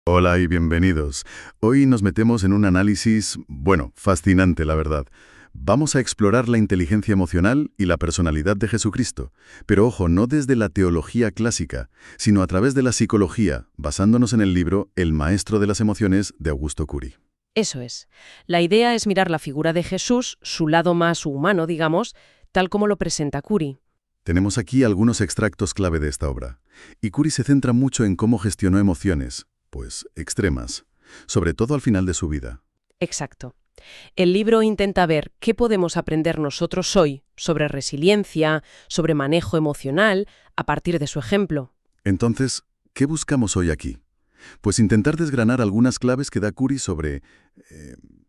Hola y bienvenidos. Hoy nos metemos en un análisis, bueno, fascinante, la verdad. Vamos a explorar la inteligencia emocional y la personalidad de Jesucristo, pero ojo, no desde la teología clásica, sino a través de la psicología, basándonos en el libro El maestro de las emociones de Augusto Cury. Eso es. La idea es mirar la figura de Jesús, su lado más humano, digamos, tal como lo presenta Cury. Tenemos aquí algunos extractos clave de esta obra, y Cury se centra mucho en cómo gestionó emociones, pues extremas, sobre todo al final de su vida. Exacto. El libro intenta ver qué podemos aprender nosotros hoy sobre resiliencia, sobre manejo emocional, a partir de su ejemplo. Entonces, ¿qué buscamos hoy aquí? Pues intentar desgranar algunas claves que da Cury sobre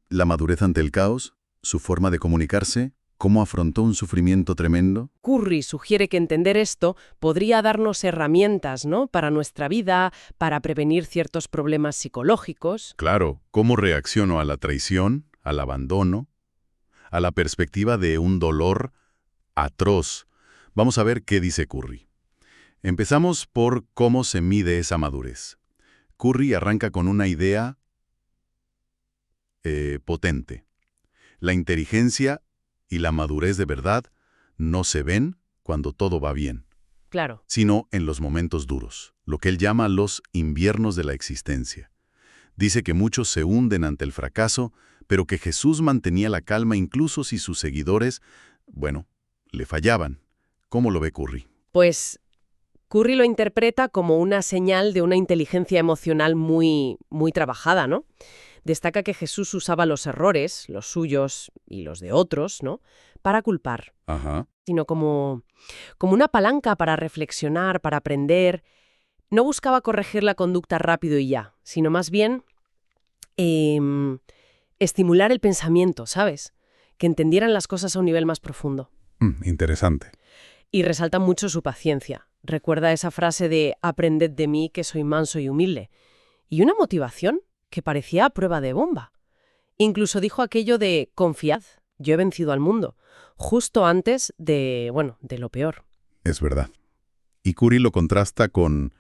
la madurez ante el caos, su forma de comunicarse, cómo afrontó un sufrimiento tremendo. Curry sugiere que entender esto podría darnos herramientas, ¿no?, para nuestra vida, para prevenir ciertos problemas psicológicos. Claro, cómo reaccionó a la traición, al abandono, a la perspectiva de un dolor atroz. Vamos a ver qué dice Curry. Empezamos por cómo se mide esa madurez. Curry arranca con una idea potente. La inteligencia y la madurez de verdad no se ven cuando todo va bien, Claro. sino en los momentos duros, lo que él llama los inviernos de la existencia. Dice que muchos se hunden ante el fracaso, pero que Jesús mantenía la calma incluso si sus seguidores, bueno, le fallaban. ¿Cómo lo ve Curry? Pues Curry lo interpreta como una señal de una inteligencia emocional muy trabajada, ¿no? Destaca que Jesús usaba los errores, los suyos y los de otros, ¿no?, para culpar, Ajá. sino como una palanca para reflexionar, para aprender. No buscaba corregir la conducta rápido y ya, sino más bien em, estimular el pensamiento, ¿sabes? Que entendieran las cosas a un nivel más profundo. Interesante. Y resalta mucho su paciencia. Recuerda esa frase de «aprended de mí que soy manso y humilde». Y una motivación que parecía a prueba de bomba. Incluso dijo aquello de «confiad, yo he vencido al mundo», justo antes de lo peor. Es verdad. Y Curry lo contrasta con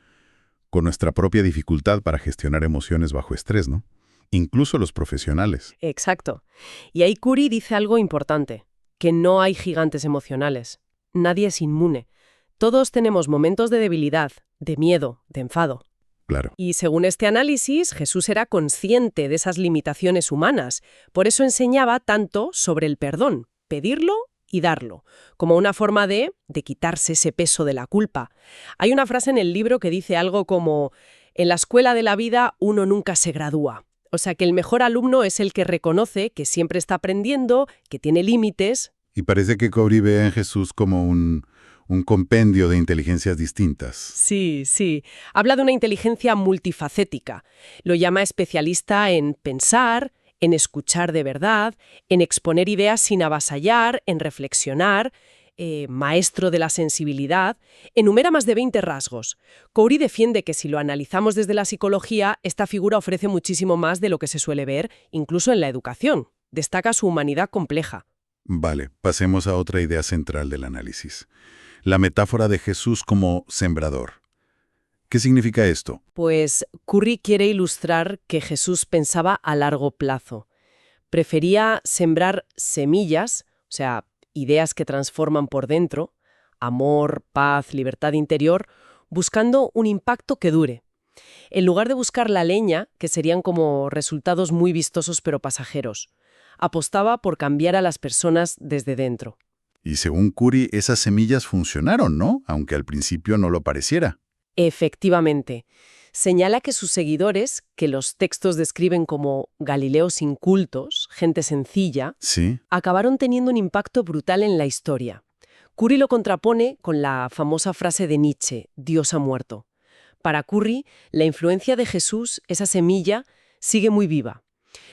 nuestra propia dificultad para gestionar emociones bajo estrés, ¿no? Incluso los profesionales. Exacto. Y ahí Curie dice algo importante, que no hay gigantes emocionales. Nadie es inmune. Todos tenemos momentos de debilidad, de miedo, de enfado. Claro. Y según este análisis, Jesús era consciente de esas limitaciones humanas. Por eso enseñaba tanto sobre el perdón, pedirlo y darlo, como una forma de quitarse ese peso de la culpa. Hay una frase en el libro que dice algo como: «En la escuela de la vida uno nunca se gradúa». O sea que el mejor alumno es el que reconoce que siempre está aprendiendo, que tiene límites. Y parece que Curry ve en Jesús como un compendio de inteligencias distintas. Sí, sí. Habla de una inteligencia multifacética. Lo llama especialista en pensar, en escuchar de verdad, en exponer ideas sin avasallar, en reflexionar, maestro de la sensibilidad. Enumera más de 20 rasgos. Coury defiende que si lo analizamos desde la psicología, esta figura ofrece muchísimo más de lo que se suele ver, incluso en la educación. Destaca su humanidad compleja. Vale, pasemos a otra idea central del análisis. La metáfora de Jesús como sembrador. ¿Qué significa esto? Pues Curry quiere ilustrar que Jesús pensaba a largo plazo. Prefería sembrar semillas, o sea, ideas que transforman por dentro, amor, paz, libertad interior, buscando un impacto que dure. En lugar de buscar la leña, que serían como resultados muy vistosos pero pasajeros, apostaba por cambiar a las personas desde dentro. Y según Curry, esas semillas funcionaron, ¿no? Aunque al principio no lo pareciera. Efectivamente, señala que sus seguidores, que los textos describen como Galileos incultos, gente sencilla, Sí. acabaron teniendo un impacto brutal en la historia. Curry lo contrapone con la famosa frase de Nietzsche, «Dios ha muerto». Para Curry, la influencia de Jesús, esa semilla, sigue muy viva.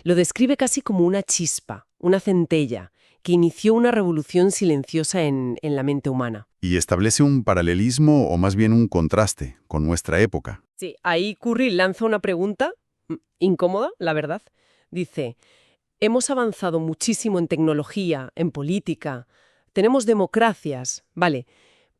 Lo describe casi como una chispa, una centella, que inició una revolución silenciosa en la mente humana. Y establece un paralelismo o más bien un contraste con nuestra época. Sí, ahí Curry lanza una pregunta incómoda, la verdad. Dice: hemos avanzado muchísimo en tecnología, en política, tenemos democracias, vale,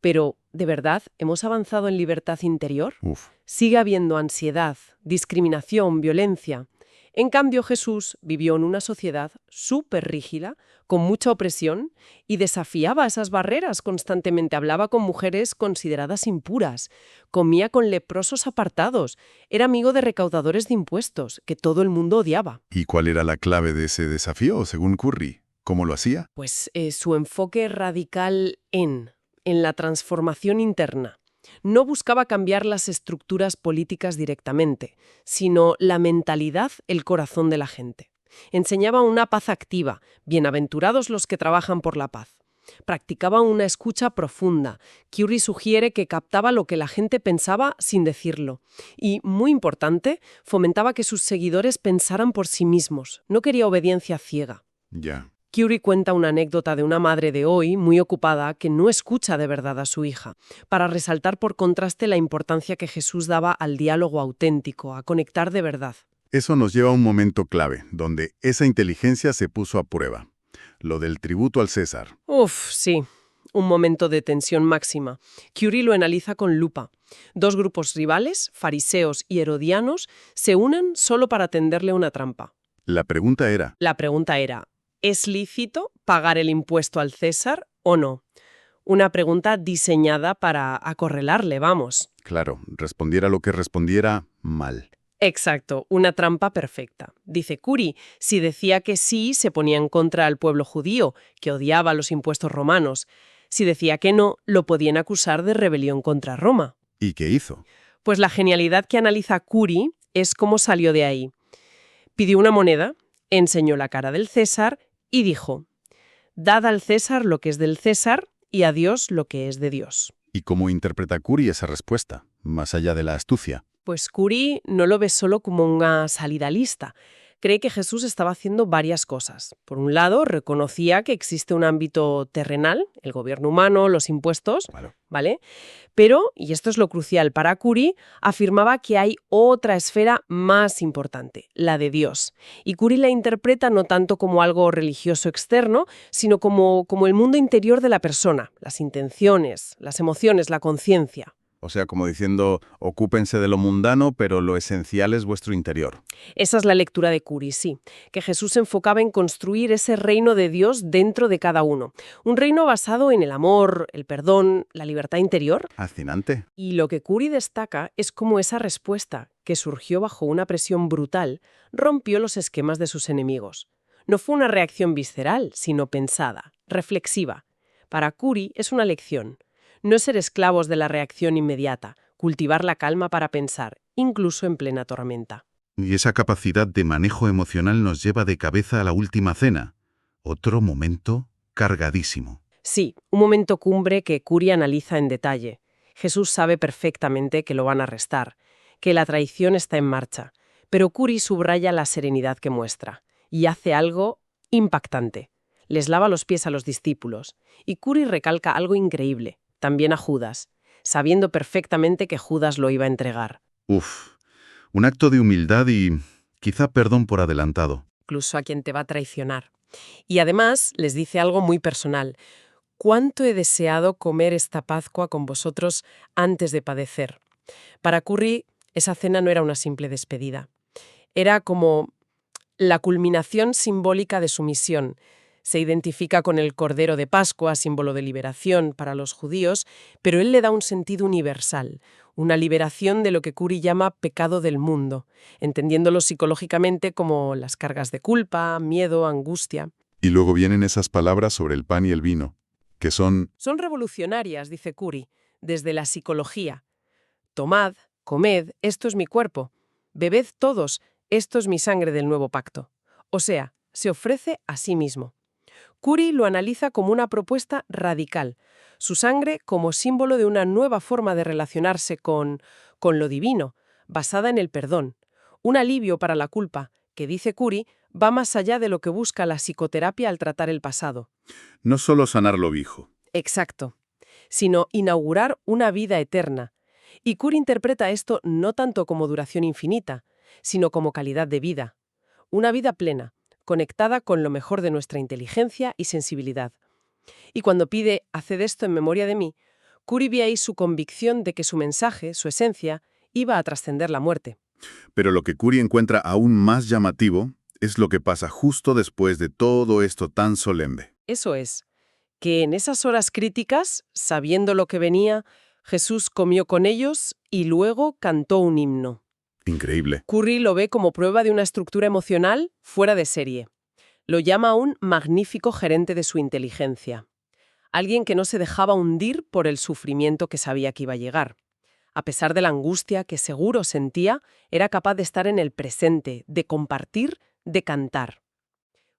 Pero, ¿de verdad hemos avanzado en libertad interior? Uf. Sigue habiendo ansiedad, discriminación, violencia. En cambio, Jesús vivió en una sociedad súper rígida, con mucha opresión, y desafiaba esas barreras constantemente. Hablaba con mujeres consideradas impuras, comía con leprosos apartados, era amigo de recaudadores de impuestos, que todo el mundo odiaba. ¿Y cuál era la clave de ese desafío, según Curry? ¿Cómo lo hacía? Pues su enfoque radical en la transformación interna. No buscaba cambiar las estructuras políticas directamente, sino la mentalidad, el corazón de la gente. Enseñaba una paz activa, bienaventurados los que trabajan por la paz. Practicaba una escucha profunda. Curry sugiere que captaba lo que la gente pensaba sin decirlo. Y, muy importante, fomentaba que sus seguidores pensaran por sí mismos. No quería obediencia ciega. Ya. Curry cuenta una anécdota de una madre de hoy, muy ocupada, que no escucha de verdad a su hija, para resaltar por contraste la importancia que Jesús daba al diálogo auténtico, a conectar de verdad. Eso nos lleva a un momento clave, donde esa inteligencia se puso a prueba. Lo del tributo al César. Uf, sí, un momento de tensión máxima. Curry lo analiza con lupa. Dos grupos rivales, fariseos y herodianos, se unen solo para tenderle una trampa. La pregunta era, La pregunta era, ¿es lícito pagar el impuesto al César o no? Una pregunta diseñada para acorralarle, vamos. claro, respondiera lo que respondiera, mal. Exacto, una trampa perfecta. Dice Curry, si decía que sí, se ponía en contra al pueblo judío, que odiaba los impuestos romanos. Si decía que no, lo podían acusar de rebelión contra Roma. ¿Y qué hizo? Pues la genialidad que analiza Curry es cómo salió de ahí. Pidió una moneda, enseñó la cara del César y dijo: «Dad al César lo que es del César y a Dios lo que es de Dios». ¿Y cómo interpreta Curry esa respuesta, más allá de la astucia? Pues Curry no lo ve solo como una salida lista. Cree que Jesús estaba haciendo varias cosas. Por un lado, reconocía que existe un ámbito terrenal, el gobierno humano, los impuestos, Claro. ¿vale? Pero, y esto es lo crucial para Curry, afirmaba que hay otra esfera más importante, la de Dios. Y Curry la interpreta no tanto como algo religioso externo, sino como el mundo interior de la persona, las intenciones, las emociones, la conciencia. O sea, como diciendo, ocúpense de lo mundano, pero lo esencial es vuestro interior. Esa es la lectura de Curry, sí, que Jesús se enfocaba en construir ese reino de Dios dentro de cada uno. Un reino basado en el amor, el perdón, la libertad interior. Fascinante. Y lo que Curry destaca es cómo esa respuesta, que surgió bajo una presión brutal, rompió los esquemas de sus enemigos. No fue una reacción visceral, sino pensada, reflexiva. Para Curry es una lección. No ser esclavos de la reacción inmediata, cultivar la calma para pensar, incluso en plena tormenta. Y esa capacidad de manejo emocional nos lleva de cabeza a la última cena. Otro momento cargadísimo. Sí, un momento cumbre que Curry analiza en detalle. Jesús sabe perfectamente que lo van a arrestar, que la traición está en marcha, pero Curry subraya la serenidad que muestra y hace algo impactante. Les lava los pies a los discípulos y Curry recalca algo increíble, también a Judas, sabiendo perfectamente que Judas lo iba a entregar. Uf, un acto de humildad y quizá perdón por adelantado. Incluso a quien te va a traicionar. Y además les dice algo muy personal. «¿Cuánto he deseado comer esta Pascua con vosotros antes de padecer?» Para Curry, esa cena no era una simple despedida. Era como la culminación simbólica de su misión. Se identifica con el Cordero de Pascua, símbolo de liberación para los judíos, pero él le da un sentido universal, una liberación de lo que Curry llama pecado del mundo, entendiéndolo psicológicamente como las cargas de culpa, miedo, angustia. Y luego vienen esas palabras sobre el pan y el vino, que son... Son revolucionarias, dice Curry, desde la psicología. Tomad, comed, esto es mi cuerpo. Bebed todos, esto es mi sangre del nuevo pacto. O sea, se ofrece a sí mismo. Curry lo analiza como una propuesta radical, su sangre como símbolo de una nueva forma de relacionarse con lo divino, basada en el perdón. Un alivio para la culpa, que dice Curry, va más allá de lo que busca la psicoterapia al tratar el pasado. No solo sanar lo viejo. Exacto, sino inaugurar una vida eterna. Y Curry interpreta esto no tanto como duración infinita, sino como calidad de vida. Una vida plena, conectada con lo mejor de nuestra inteligencia y sensibilidad. Y cuando pide «haced esto en memoria de mí», Curry ve ahí su convicción de que su mensaje, su esencia, iba a trascender la muerte. Pero lo que Curry encuentra aún más llamativo es lo que pasa justo después de todo esto tan solemne. Eso es, que en esas horas críticas, sabiendo lo que venía, Jesús comió con ellos y luego cantó un himno. Increíble. Curry lo ve como prueba de una estructura emocional fuera de serie. Lo llama un magnífico gerente de su inteligencia. Alguien que no se dejaba hundir por el sufrimiento que sabía que iba a llegar. A pesar de la angustia que seguro sentía, era capaz de estar en el presente, de compartir, de cantar.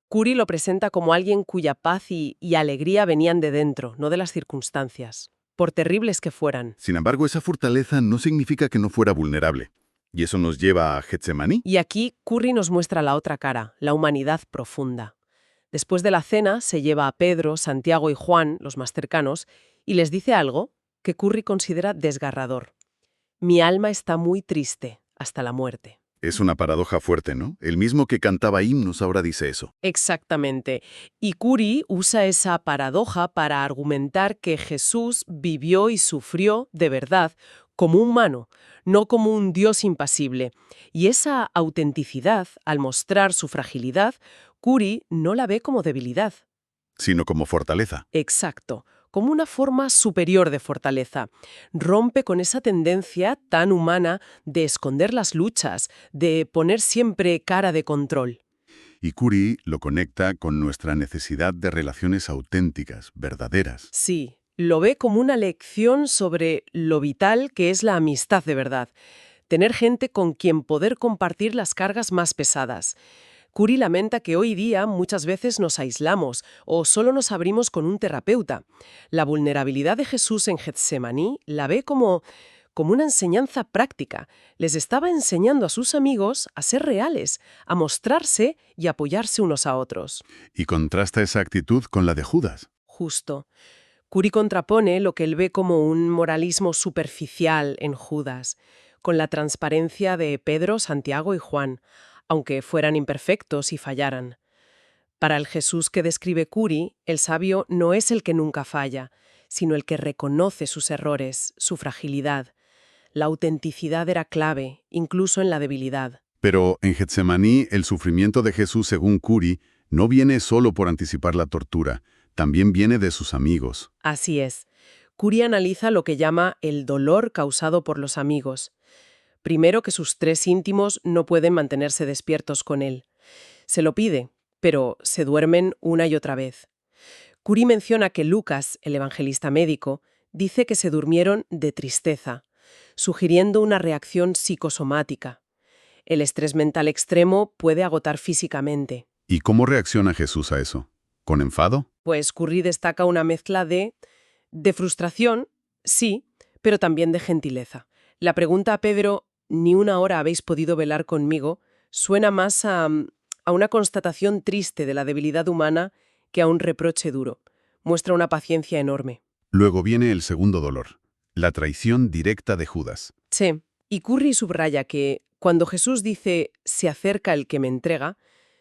Curry lo presenta como alguien cuya paz y alegría venían de dentro, no de las circunstancias, por terribles que fueran. Sin embargo, esa fortaleza no significa que no fuera vulnerable. Y eso nos lleva a Getsemaní. Y aquí Curry nos muestra la otra cara, la humanidad profunda. Después de la cena se lleva a Pedro, Santiago y Juan, los más cercanos, y les dice algo que Curry considera desgarrador. Mi alma está muy triste hasta la muerte. Es una paradoja fuerte, ¿no? El mismo que cantaba himnos ahora dice eso. Exactamente. Y Curry usa esa paradoja para argumentar que Jesús vivió y sufrió de verdad como humano, no como un Dios impasible. Y esa autenticidad, al mostrar su fragilidad, Curry no la ve como debilidad. Sino como fortaleza. Exacto, como una forma superior de fortaleza. Rompe con esa tendencia tan humana de esconder las luchas, de poner siempre cara de control. Y Curry lo conecta con nuestra necesidad de relaciones auténticas, verdaderas. Sí, lo ve como una lección sobre lo vital que es la amistad de verdad. Tener gente con quien poder compartir las cargas más pesadas. Curry lamenta que hoy día muchas veces nos aislamos o solo nos abrimos con un terapeuta. La vulnerabilidad de Jesús en Getsemaní la ve como una enseñanza práctica. Les estaba enseñando a sus amigos a ser reales, a mostrarse y apoyarse unos a otros. Y contrasta esa actitud con la de Judas. Justo. Curry contrapone lo que él ve como un moralismo superficial en Judas, con la transparencia de Pedro, Santiago y Juan, aunque fueran imperfectos y fallaran. Para el Jesús que describe Curry, el sabio no es el que nunca falla, sino el que reconoce sus errores, su fragilidad. La autenticidad era clave, incluso en la debilidad. Pero en Getsemaní, el sufrimiento de Jesús, según Curry, no viene solo por anticipar la tortura, también viene de sus amigos. Así es. Curry analiza lo que llama el dolor causado por los amigos. Primero, que sus 3 íntimos no pueden mantenerse despiertos con él. Se lo pide, pero se duermen una y otra vez. Curry menciona que Lucas, el evangelista médico, dice que se durmieron de tristeza, sugiriendo una reacción psicosomática. El estrés mental extremo puede agotar físicamente. ¿Y cómo reacciona Jesús a eso? ¿Con enfado? Pues Curry destaca una mezcla de frustración, sí, pero también de gentileza. La pregunta a Pedro, «Ni una hora habéis podido velar conmigo», suena más a una constatación triste de la debilidad humana que a un reproche duro. Muestra una paciencia enorme. Luego viene el segundo dolor, la traición directa de Judas. Sí, y Curry subraya que cuando Jesús dice «se acerca el que me entrega»,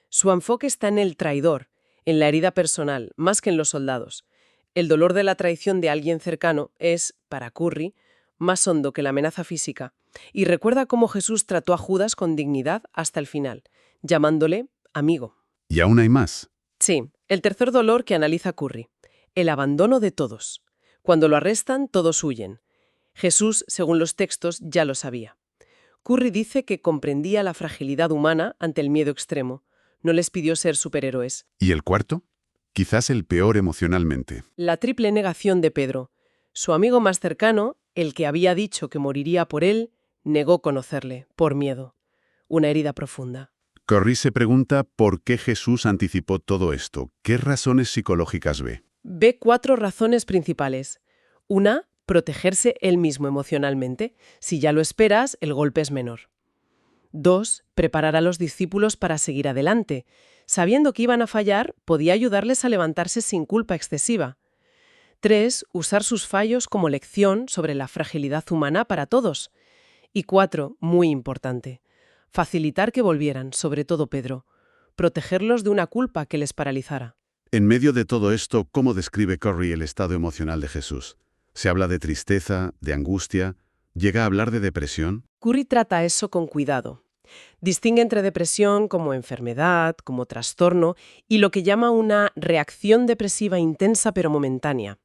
su enfoque está en el traidor, en la herida personal, más que en los soldados. El dolor de la traición de alguien cercano es, para Curry, más hondo que la amenaza física, y recuerda cómo Jesús trató a Judas con dignidad hasta el final, llamándole amigo. Y aún hay más. Sí, el tercer dolor que analiza Curry, el abandono de todos. Cuando lo arrestan, todos huyen. Jesús, según los textos, ya lo sabía. Curry dice que comprendía la fragilidad humana ante el miedo extremo. No les pidió ser superhéroes. ¿Y el cuarto? Quizás el peor emocionalmente. La triple negación de Pedro. Su amigo más cercano, el que había dicho que moriría por él, negó conocerle, por miedo. Una herida profunda. Curry se pregunta por qué Jesús anticipó todo esto. ¿Qué razones psicológicas ve? Ve 4 razones principales. Una, protegerse él mismo emocionalmente. Si ya lo esperas, el golpe es menor. 2, preparar a los discípulos para seguir adelante. Sabiendo que iban a fallar, podía ayudarles a levantarse sin culpa excesiva. 3, usar sus fallos como lección sobre la fragilidad humana para todos. Y 4, muy importante, facilitar que volvieran, sobre todo Pedro, protegerlos de una culpa que les paralizara. En medio de todo esto, ¿cómo describe Curry el estado emocional de Jesús? Se habla de tristeza, de angustia, llega a hablar de depresión. Curry trata eso con cuidado. Distingue entre depresión como enfermedad, como trastorno, y lo que llama una reacción depresiva intensa pero momentánea.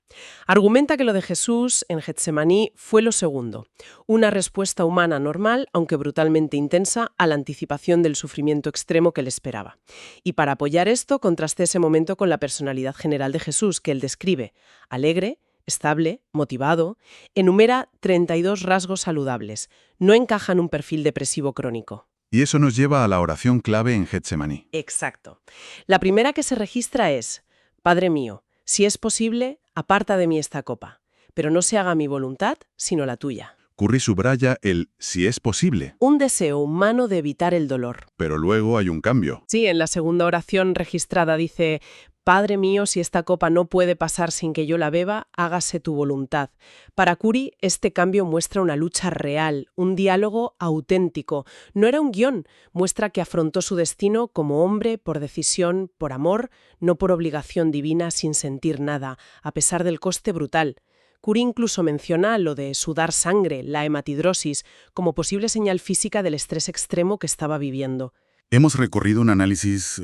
Argumenta que lo de Jesús en Getsemaní fue lo segundo, una respuesta humana normal, aunque brutalmente intensa, a la anticipación del sufrimiento extremo que le esperaba. Y para apoyar esto, contrasté ese momento con la personalidad general de Jesús, que él describe: alegre, estable, motivado, enumera 32 rasgos saludables. No encaja en un perfil depresivo crónico. Y eso nos lleva a la oración clave en Getsemaní. Exacto. La primera que se registra es: Padre mío, si es posible, aparta de mí esta copa, pero no se haga mi voluntad, sino la tuya. Curry subraya el «si es posible», Un deseo humano de evitar el dolor. pero luego hay un cambio. Sí, en la segunda oración registrada dice: Padre mío, si esta copa no puede pasar sin que yo la beba, hágase tu voluntad. Para Curry, este cambio muestra una lucha real, un diálogo auténtico. No era un guión, muestra que afrontó su destino como hombre, por decisión, por amor, no por obligación divina, sin sentir nada, a pesar del coste brutal. Curry incluso menciona lo de sudar sangre, la hematidrosis, como posible señal física del estrés extremo que estaba viviendo. Hemos recorrido un análisis,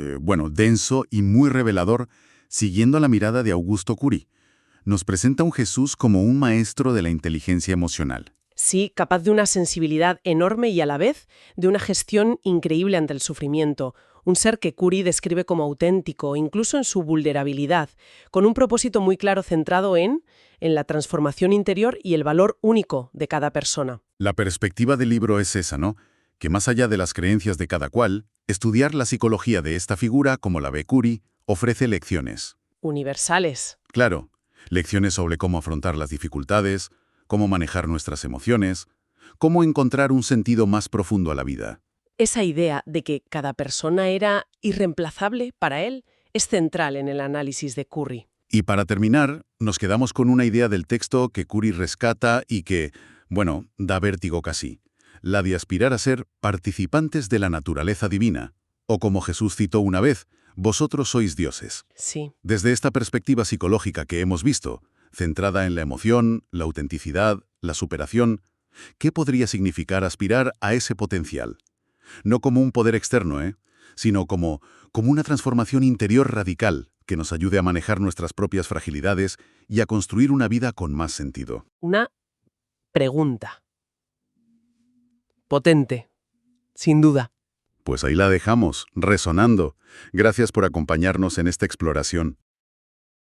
denso y muy revelador, siguiendo la mirada de Augusto Curry. Nos presenta un Jesús como un maestro de la inteligencia emocional. Sí, capaz de una sensibilidad enorme y a la vez de una gestión increíble ante el sufrimiento. Un ser que Curry describe como auténtico, incluso en su vulnerabilidad, con un propósito muy claro centrado en la transformación interior y el valor único de cada persona. La perspectiva del libro es esa, ¿no? Que más allá de las creencias de cada cual, estudiar la psicología de esta figura, como la ve Curry, ofrece lecciones. Universales. Claro, lecciones sobre cómo afrontar las dificultades, cómo manejar nuestras emociones, cómo encontrar un sentido más profundo a la vida. Esa idea de que cada persona era irreemplazable para él es central en el análisis de Curry. Y para terminar, nos quedamos con una idea del texto que Curry rescata y que, da vértigo casi. La de aspirar a ser participantes de la naturaleza divina, o como Jesús citó una vez, vosotros sois dioses. Sí. Desde esta perspectiva psicológica que hemos visto, centrada en la emoción, la autenticidad, la superación, ¿qué podría significar aspirar a ese potencial? No como un poder externo, sino como una transformación interior radical que nos ayude a manejar nuestras propias fragilidades y a construir una vida con más sentido. Una pregunta. Potente, sin duda. Pues ahí la dejamos, resonando. Gracias por acompañarnos en esta exploración.